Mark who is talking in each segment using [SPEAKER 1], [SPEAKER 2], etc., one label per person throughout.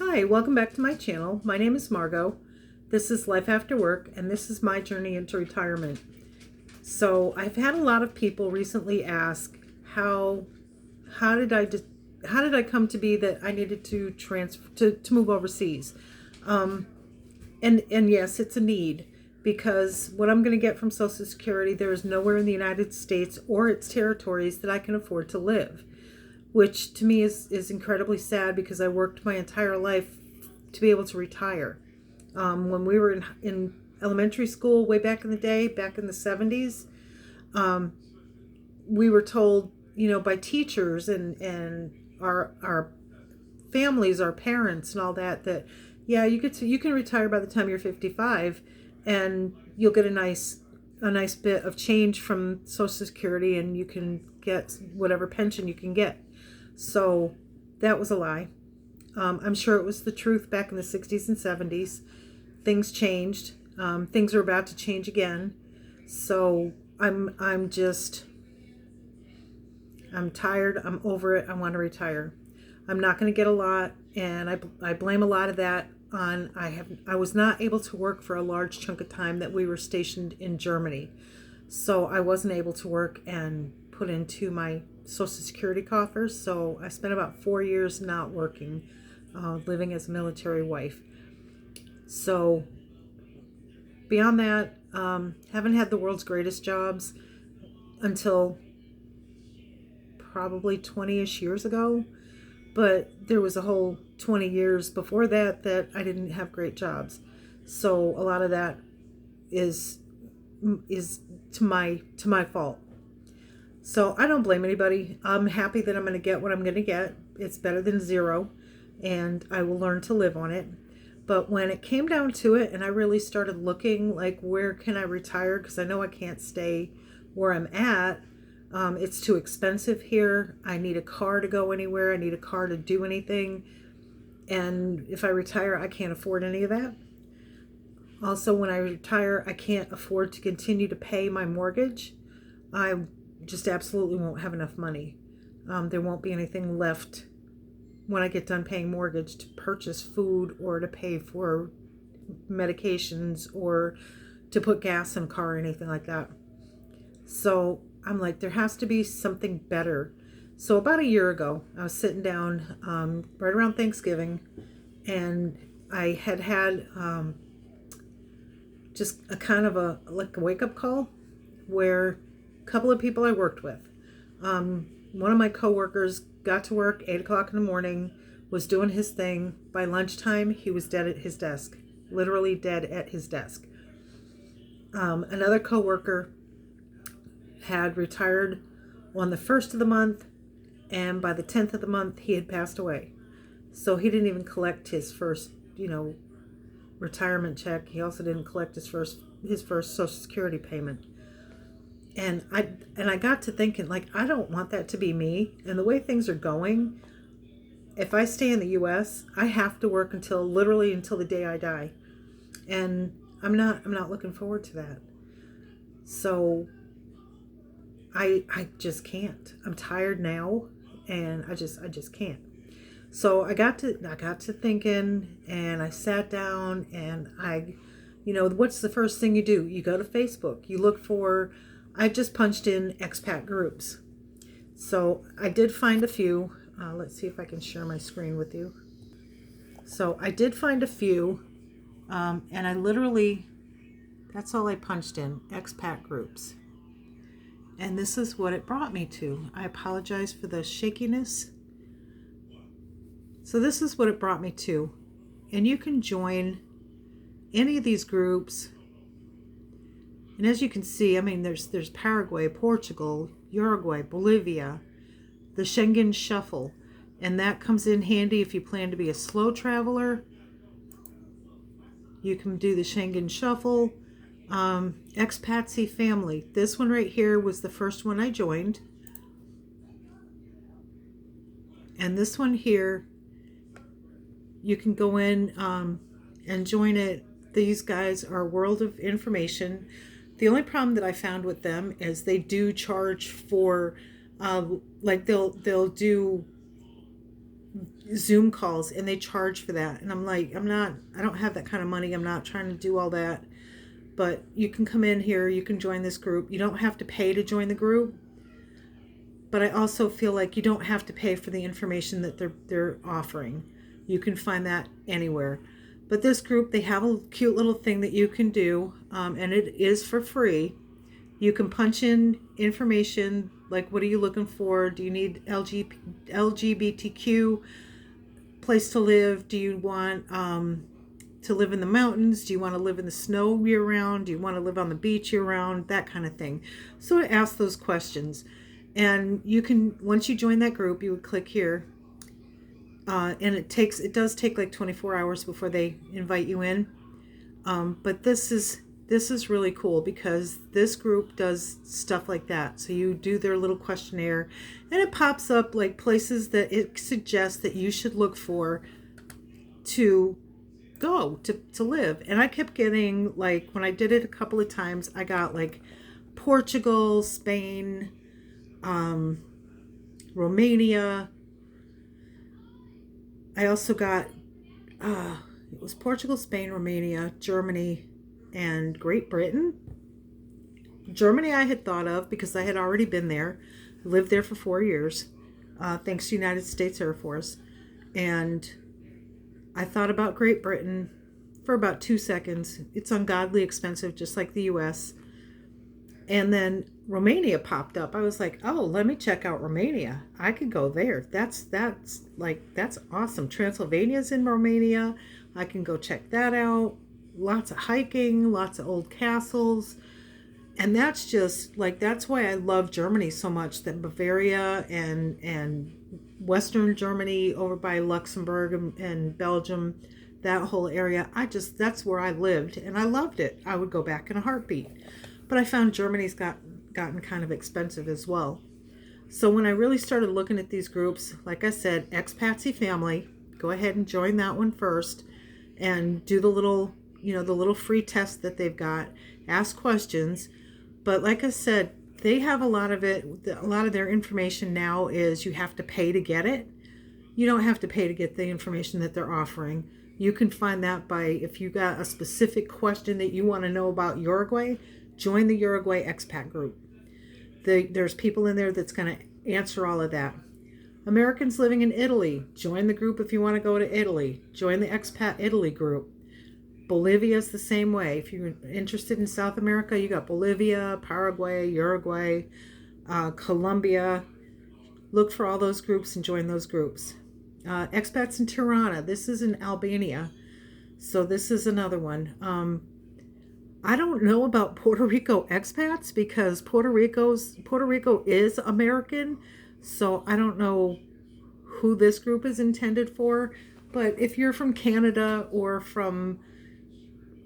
[SPEAKER 1] Hi, welcome back to my channel. My name is Margot. This is Life After Work, and this is my journey into retirement. So I've had a lot of people recently ask how did I come to be that I needed to transfer to move overseas. And yes, it's a need, because what I'm going to get from Social Security, there is nowhere in the United States or its territories that I can afford to live, which to me is incredibly sad, because I worked my entire life to be able to retire. When we were in elementary school way back in the day, back in the 70s, we were told, by teachers and our families, our parents and all that yeah, you can retire by the time you're 55, and you'll get a nice bit of change from Social Security, and you can get whatever pension you can get. So that was a lie. I'm sure it was the truth back in the 60s and 70s. Things changed. Things are about to change again. So I'm tired. I'm over it. I want to retire. I'm not going to get a lot, and I blame a lot of that on I was not able to work for a large chunk of time that we were stationed in Germany. So I wasn't able to work and put into my Social Security coffers. So I spent about 4 years not working, living as a military wife. So beyond that, haven't had the world's greatest jobs until probably 20-ish years ago. But there was a whole 20 years before that I didn't have great jobs. So a lot of that is to my fault. So I don't blame anybody. I'm happy that I'm going to get what I'm going to get. It's better than zero, and I will learn to live on it. But when it came down to it, and I really started looking, like, where can I retire? Because I know I can't stay where I'm at. It's too expensive here. I need a car to go anywhere. I need a car to do anything. And if I retire, I can't afford any of that. Also, when I retire, I can't afford to continue to pay my mortgage. I just absolutely won't have enough money. There won't be anything left when I get done paying mortgage to purchase food or to pay for medications or to put gas in a car or anything like that. So I'm like, there has to be something better. So about a year ago, I was sitting down right around Thanksgiving, and I had just a kind of a wake-up call, where a couple of people I worked with, one of my coworkers got to work 8 o'clock in the morning, was doing his thing. By lunchtime, he was dead at his desk, literally dead at his desk. Another coworker had retired on the 1st of the month, and by the 10th of the month, he had passed away. So he didn't even collect his first, retirement check. He also didn't collect his first Social Security payment. And I got to thinking, like, I don't want that to be me. And the way things are going, if I stay in the US, I have to work literally until the day I die. And I'm not looking forward to that. So I just can't. I'm tired now, and I just can't. So I got to thinking, and I sat down, and what's the first thing you do? You go to Facebook. You look for, I just punched in expat groups. So I did find a few. Let's see if I can share my screen with you. So I did find a few, and I literally, that's all I punched in, expat groups. And this is what it brought me to. I apologize for the shakiness. So this is what it brought me to. And you can join any of these groups. And as you can see, there's Paraguay, Portugal, Uruguay, Bolivia, the Schengen Shuffle. And that comes in handy if you plan to be a slow traveler. You can do the Schengen Shuffle. Expatsy Family. This one right here was the first one I joined. And this one here, you can go in and join it. These guys are a world of information. The only problem that I found with them is they do charge for, they'll do Zoom calls, and they charge for that. And I'm like, I don't have that kind of money. I'm not trying to do all that. But you can come in here, you can join this group. You don't have to pay to join the group. But I also feel like you don't have to pay for the information that they're offering. You can find that anywhere. But this group, they have a cute little thing that you can do, and it is for free. You can punch in information like, what are you looking for? Do you need LGBTQ place to live? Do you want to live in the mountains? Do you want to live in the snow year round? Do you want to live on the beach year round? That kind of thing. So it asks those questions. And you can, once you join that group, you would click here. And it does take like 24 hours before they invite you in. But this is really cool because this group does stuff like that. So you do their little questionnaire, and it pops up like places that it suggests that you should look for to go to live. And I kept getting, like, when I did it a couple of times, I got like Portugal, Spain, Romania. I also got it was Portugal, Spain, Romania, Germany, and Great Britain. Germany I had thought of because I had already been there. I lived there for 4 years, thanks to United States Air Force. And I thought about Great Britain for about 2 seconds. It's ungodly expensive, just like the US. And then Romania popped up. I was like, oh, let me check out Romania. I could go there. That's awesome. Transylvania's in Romania. I can go check that out. Lots of hiking, lots of old castles. And that's just like, that's why I love Germany so much, that Bavaria and Western Germany over by Luxembourg and Belgium, that whole area. That's where I lived and I loved it. I would go back in a heartbeat. But I found Germany's gotten kind of expensive as well. So when I really started looking at these groups, like I said, Expatsy Family, go ahead and join that one first and do the little free test that they've got. Ask questions. But like I said, they have a lot of their information now is you have to pay to get it. You don't have to pay to get the information that they're offering. You can find that by, if you got a specific question that you want to know about Uruguay, join the Uruguay expat group. There's people in there that's going to answer all of that. Americans living in Italy, join the group if you want to go to Italy. Join the expat Italy group. Bolivia is the same way. If you're interested in South America, you got Bolivia, Paraguay, Uruguay, Colombia. Look for all those groups and join those groups. Expats in Tirana. This is in Albania. So this is another one. I don't know about Puerto Rico expats because Puerto Rico is American, so I don't know who this group is intended for. But if you're from Canada or from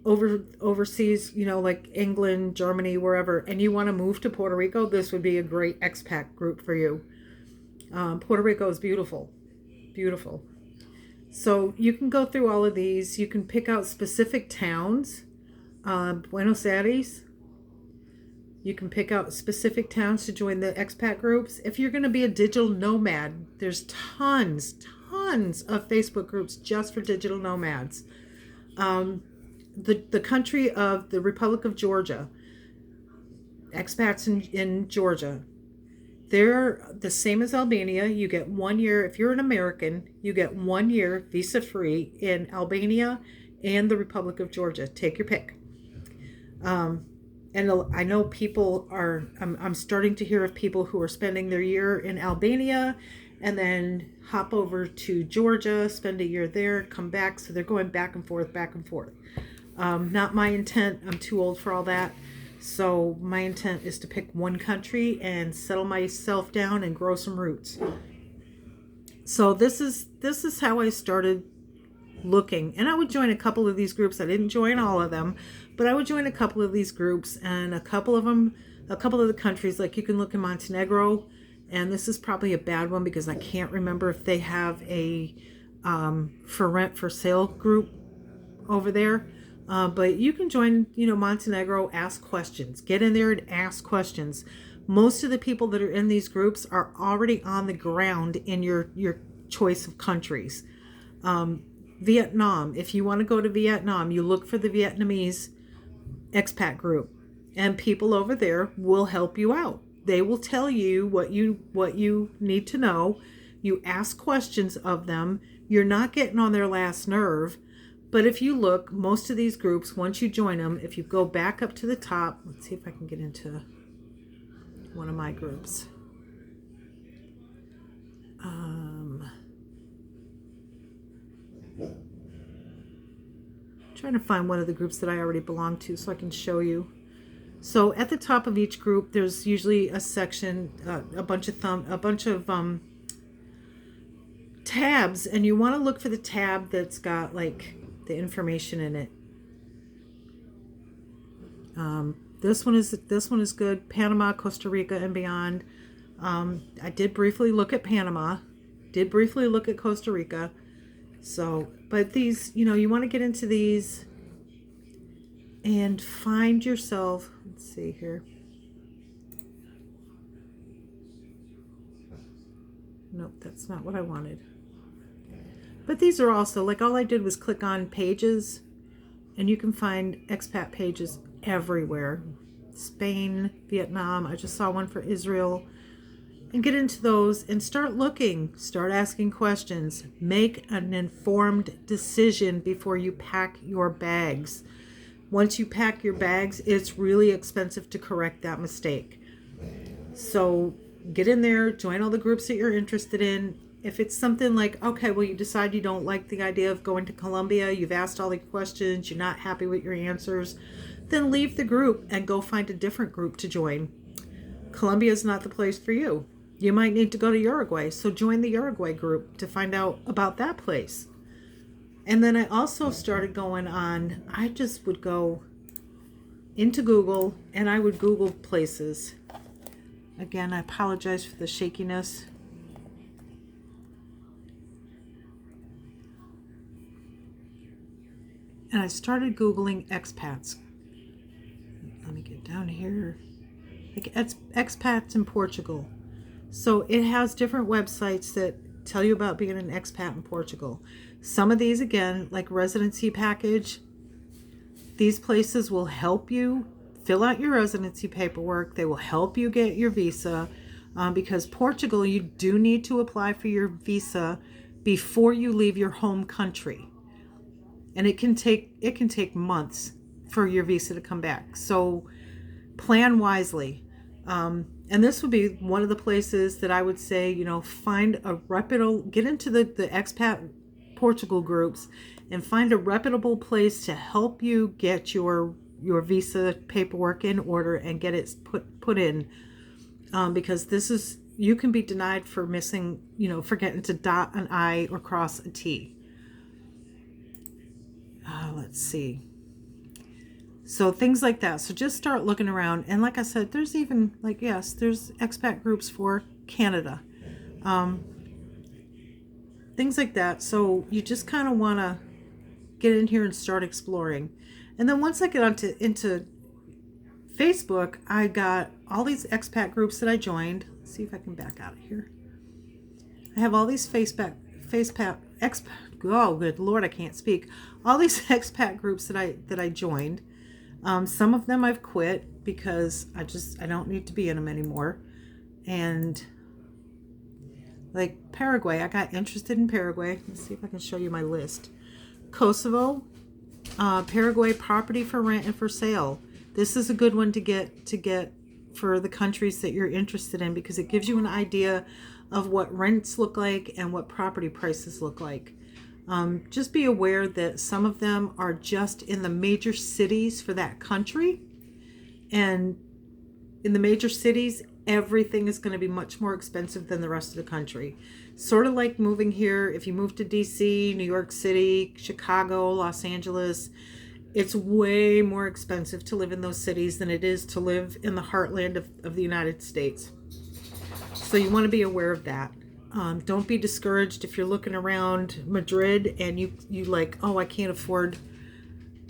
[SPEAKER 1] overseas, like England, Germany, wherever, and you want to move to Puerto Rico, this would be a great expat group for you. Puerto Rico is beautiful, beautiful. So you can go through all of these. You can pick out specific towns. Buenos Aires. You can pick out specific towns to join the expat groups. If you're going to be a digital nomad, there's tons of Facebook groups just for digital nomads. The country of the Republic of Georgia, expats in Georgia, they're the same as Albania. You get 1 year, if you're an American, you get 1 year visa free in Albania and the Republic of Georgia. Take your pick. And I know people I'm starting to hear of people who are spending their year in Albania and then hop over to Georgia, spend a year there, come back. So they're going back and forth. Not my intent. I'm too old for all that. So my intent is to pick one country and settle myself down and grow some roots. So this is how I started looking. And I would join a couple of these groups. I didn't join all of them, but I would join a couple of these groups, and a couple of the countries, like you can look in Montenegro, and this is probably a bad one because I can't remember if they have a for rent for sale group over there. But you can join, Montenegro, ask questions, get in there and ask questions. Most of the people that are in these groups are already on the ground in your choice of countries. Vietnam, if you want to go to Vietnam, you look for the Vietnamese expat group, and people over there will help you out. They will tell you what you need to know. You ask questions of them. You're not getting on their last nerve. But if you look, most of these groups, once you join them, if you go back up to the top, let's see if I can get into one of my groups. Trying to find one of the groups that I already belong to so I can show you. So at the top of each group, there's usually a section, a bunch of tabs, and you want to look for the tab that's got like the information in it. This one is good. Panama, Costa Rica, and beyond. I did briefly look at Panama, did briefly look at Costa Rica. So, but these, you want to get into these and find yourself, let's see here. Nope, that's not what I wanted. But these are also, like, all I did was click on pages, and you can find expat pages everywhere. Spain, Vietnam, I just saw one for Israel. And get into those and start looking, start asking questions. Make an informed decision before you pack your bags. Once you pack your bags, it's really expensive to correct that mistake. So get in there, join all the groups that you're interested in. If it's something like, okay, well, you decide you don't like the idea of going to Colombia, you've asked all the questions, you're not happy with your answers, then leave the group and go find a different group to join. Colombia is not the place for you. You might need to go to Uruguay, so join the Uruguay group to find out about that place. And then I also started going on, I just would go into Google and I would Google places. Again, I apologize for the shakiness. And I started Googling expats. Let me get down here. Like expats in Portugal. So it has different websites that tell you about being an expat in Portugal. Some of these, again, like residency package, these places will help you fill out your residency paperwork. They will help you get your visa, because Portugal, you do need to apply for your visa before you leave your home country. And it can take months for your visa to come back. So plan wisely. And this would be one of the places that I would say, find a reputable, get into the expat Portugal groups and find a reputable place to help you get your visa paperwork in order and get it put in. Because you can be denied for missing, forgetting to dot an I or cross a T. Let's see. So things like that. So just start looking around. And like I said, there's even there's expat groups for Canada. Things like that. So you just kind of want to get in here and start exploring. And then once I get into Facebook, I got all these expat groups that I joined. Let's see if I can back out of here. I have all these oh, good Lord, I can't speak. All these expat groups that I joined. Some of them I've quit because I don't need to be in them anymore. And like Paraguay, I got interested in Paraguay. Let's see if I can show you my list. Kosovo, Paraguay, property for rent and for sale. This is a good one to get for the countries that you're interested in, because it gives you an idea of what rents look like and what property prices look like. Just be aware that some of them are just in the major cities for that country. And in the major cities, everything is going to be much more expensive than the rest of the country. Sort of like moving here, if you move to DC, New York City, Chicago, Los Angeles, it's way more expensive to live in those cities than it is to live in the heartland of the United States. So you want to be aware of that. Don't be discouraged if you're looking around Madrid and you like, oh, I can't afford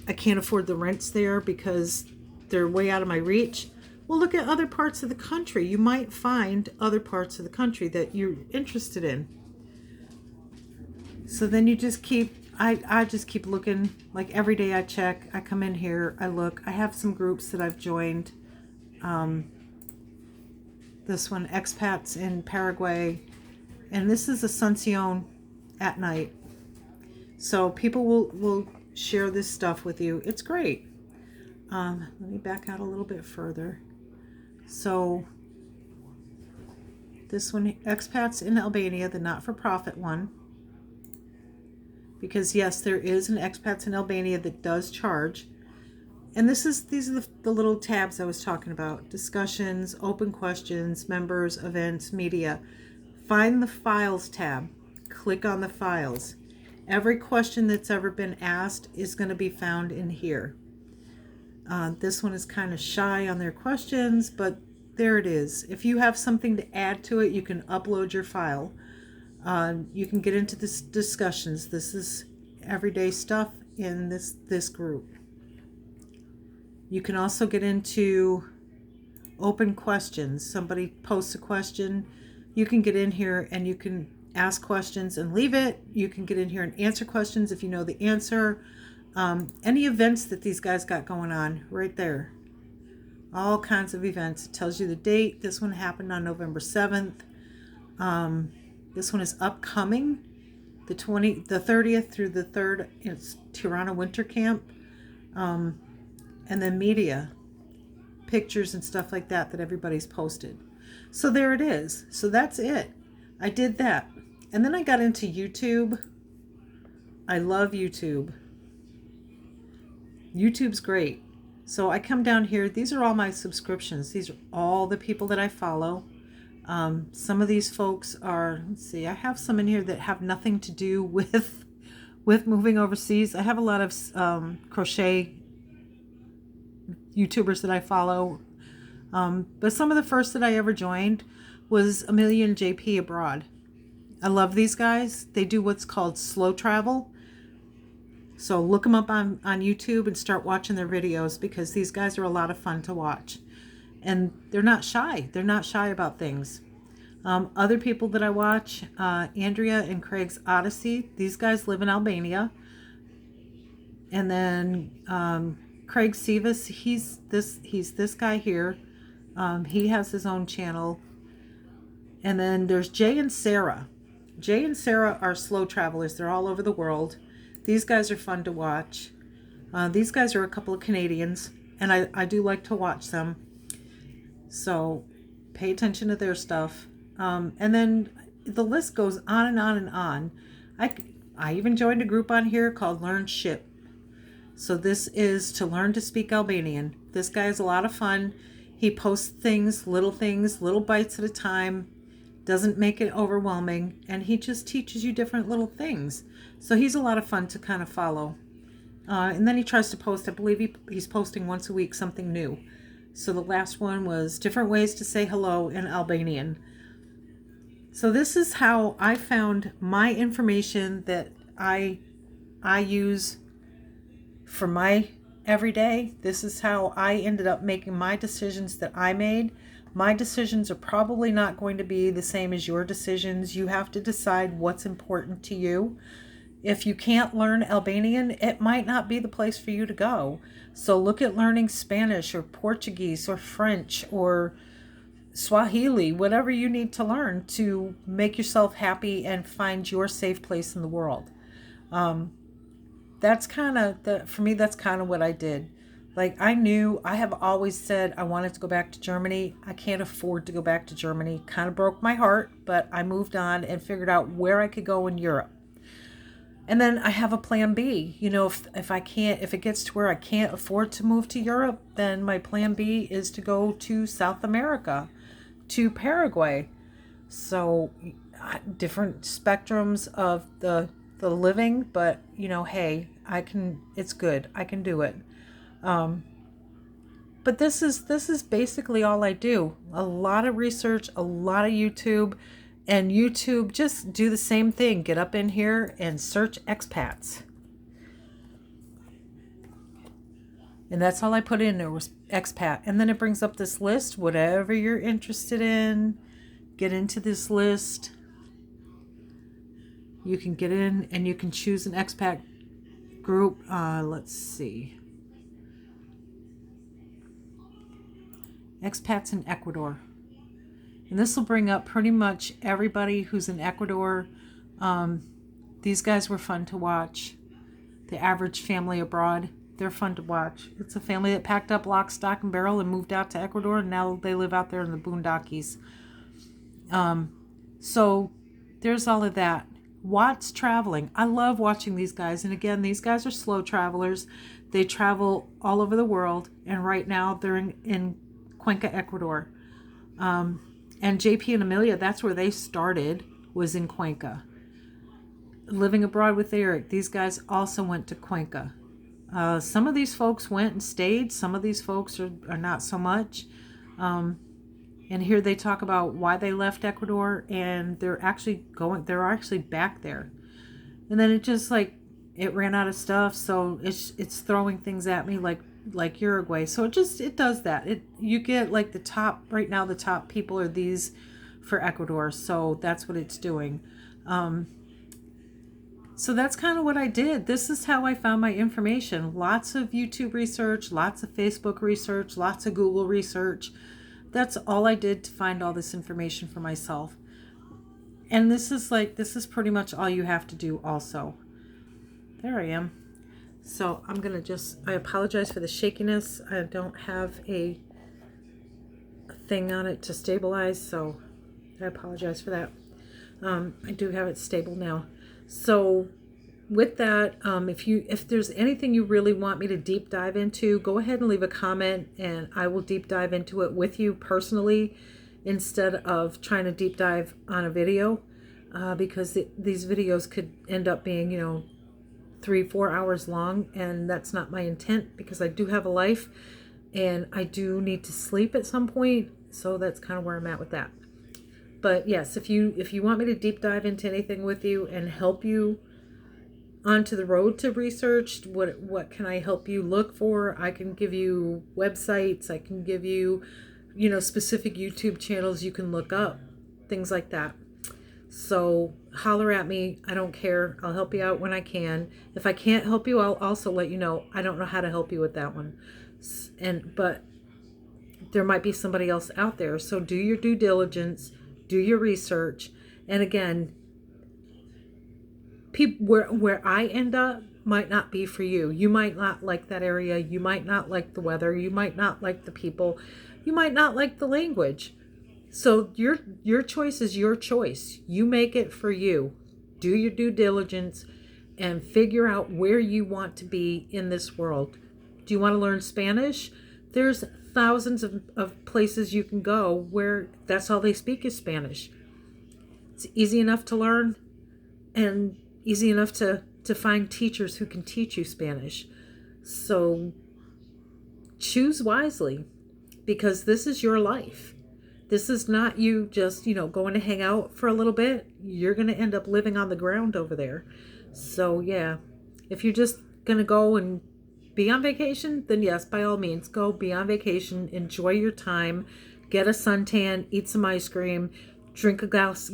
[SPEAKER 1] the rents there because they're way out of my reach. Well, look at other parts of the country. You might find other parts of the country that you're interested in. So then you just keep, I just keep looking. Like every day I check, I come in here, I look. I have some groups that I've joined. This one, expats in Paraguay. And this is Asuncion at night. So people will share this stuff with you. It's great. Let me back out a little bit further. So this one, expats in Albania, the not-for-profit one. Because yes, there is an expats in Albania that does charge. And these are the little tabs I was talking about. Discussions, open questions, members, events, media. Find the files tab. Click on the files. Every question that's ever been asked is going to be found in here. This one is kind of shy on their questions, but there it is. If you have something to add to it, you can upload your file. You can get into this discussions. This is everyday stuff in this group. You can also get into open questions. Somebody posts a question. You can get in here and you can ask questions and leave it. You can get in here and answer questions if you know the answer. Any events that these guys got going on, right there. All kinds of events. It tells you the date. This one happened on November 7th. This one is upcoming. The 30th through the 3rd. It's Tirana Winter Camp. And then media. Pictures and stuff like that everybody's posted. So there it is. So that's it. I did that. And then I got into YouTube. I love YouTube. YouTube's great. So I come down here. These are all my subscriptions. These are all the people that I follow. Some of these folks are, let's see, I have some in here that have nothing to do with moving overseas. I have a lot of crochet YouTubers that I follow. But some of the first that I ever joined was Amelia and JP Abroad. I love these guys. They do what's called slow travel. So look them up on YouTube and start watching their videos because these guys are a lot of fun to watch. And they're not shy. They're not shy about things. Other people that I watch, Andrea and Craig's Odyssey. These guys live in Albania. And then Craig Sivas, he's this guy here. He has his own channel. And then there's Jay and Sarah. Jay and Sarah are slow travelers. They're all over the world. These guys are fun to watch. These guys are a couple of Canadians, and I do like to watch them. So pay attention to their stuff. And then the list goes on and on and on. I even joined a group on here called Learn Ship. So this is to learn to speak Albanian. This guy is a lot of fun. He posts things, little bites at a time. Doesn't make it overwhelming. And he just teaches you different little things. So he's a lot of fun to kind of follow. And then he tries to post, I believe he's posting once a week something new. So the last one was different ways to say hello in Albanian. So this is how I found my information that I use for my everyday. This is how I ended up making my decisions that I made. My decisions are probably not going to be the same as your decisions. You have to decide what's important to you. If you can't learn Albanian, it might not be the place for you to go. So look at learning Spanish or Portuguese or French or Swahili, whatever you need to learn to make yourself happy and find your safe place in the world. That's kind of, for me, that's kind of what I did. Like I have always said I wanted to go back to Germany. I can't afford to go back to Germany. Kind of broke my heart, but I moved on and figured out where I could go in Europe. And then I have a plan B. You know, if it gets to where I can't afford to move to Europe, then my plan B is to go to South America, to Paraguay. So different spectrums of the living, but you know, hey, it's good. I can do it. But this is basically all I do. A lot of research, a lot of YouTube, and YouTube just do the same thing. Get up in here and search expats. And that's all I put in there was expat. And then it brings up this list, whatever you're interested in, get into this list. You can get in and you can choose an expat group. Let's see. Expats in Ecuador. And this will bring up pretty much everybody who's in Ecuador. These guys were fun to watch. The Average Family Abroad. They're fun to watch. It's a family that packed up lock, stock, and barrel and moved out to Ecuador, and now they live out there in the boondockies. So there's all of that. Watts Traveling. I love watching these guys. And again, these guys are slow travelers. They travel all over the world. And right now they're in Cuenca, Ecuador. And JP and Amelia, that's where they started, was in Cuenca. Living Abroad with Eric. These guys also went to Cuenca. Some of these folks went and stayed. Some of these folks are not so much. And here they talk about why they left Ecuador, and they're actually back there. And then it ran out of stuff, so it's throwing things at me like Uruguay. So it does that. You get like the top right now. The top people are these for Ecuador, so that's what it's doing. So that's kind of what I did. This is how I found my information. Lots of YouTube research, lots of Facebook research, lots of Google research. That's all I did to find all this information for myself. And this is pretty much all you have to do also. There I am. So I'm going to I apologize for the shakiness. I don't have a thing on it to stabilize, so I apologize for that. I do have it stable now. So with that, if there's anything you really want me to deep dive into, go ahead and leave a comment and I will deep dive into it with you personally instead of trying to deep dive on a video, because these videos could end up being 3-4 hours long, and that's not my intent, because I do have a life and I do need to sleep at some point. So that's kind of where I'm at with that. But yes, if you want me to deep dive into anything with you and help you onto the road to research, what can I help you look for? I can give you websites. I can give you, specific YouTube channels you can look up, things like that. So holler at me. I don't care. I'll help you out when I can. If I can't help you, I'll also let you know. I don't know how to help you with that one. But there might be somebody else out there. So do your due diligence. Do your research. And again, where I end up might not be for you. You might not like that area. You might not like the weather. You might not like the people. You might not like the language. So your choice is your choice. You make it for you. Do your due diligence and figure out where you want to be in this world. Do you want to learn Spanish? There's thousands of places you can go where that's all they speak is Spanish. It's easy enough to learn and easy enough to find teachers who can teach you Spanish. So choose wisely, because this is your life. This is not you just, going to hang out for a little bit. You're going to end up living on the ground over there. So yeah, if you're just going to go and be on vacation, then yes, by all means, go be on vacation, enjoy your time, get a suntan, eat some ice cream, drink a glass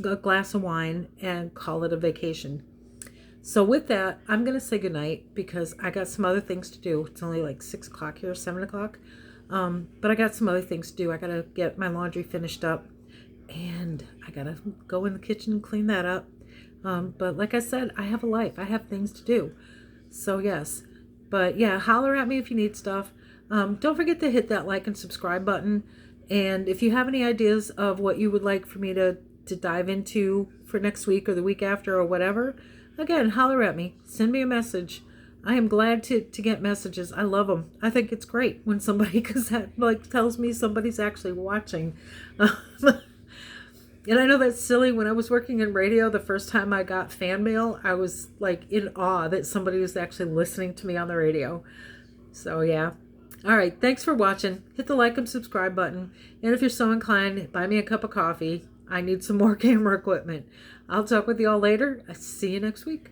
[SPEAKER 1] of wine, and call it a vacation. So with that, I'm going to say goodnight because I got some other things to do. It's only like 6 o'clock here, 7 o'clock. But I got some other things to do. I got to get my laundry finished up and I got to go in the kitchen and clean that up. But like I said, I have a life. I have things to do. So yes. But yeah, holler at me if you need stuff. Don't forget to hit that like and subscribe button. And if you have any ideas of what you would like for me to dive into for next week or the week after or whatever, again, holler at me. Send me a message. I am glad to get messages. I love them. I think it's great when somebody tells me somebody's actually watching. And I know that's silly. When I was working in radio, the first time I got fan mail, I was in awe that somebody was actually listening to me on the radio. So yeah. All right. Thanks for watching. Hit the like and subscribe button. And if you're so inclined, buy me a cup of coffee. I need some more camera equipment. I'll talk with you all later. I'll see you next week.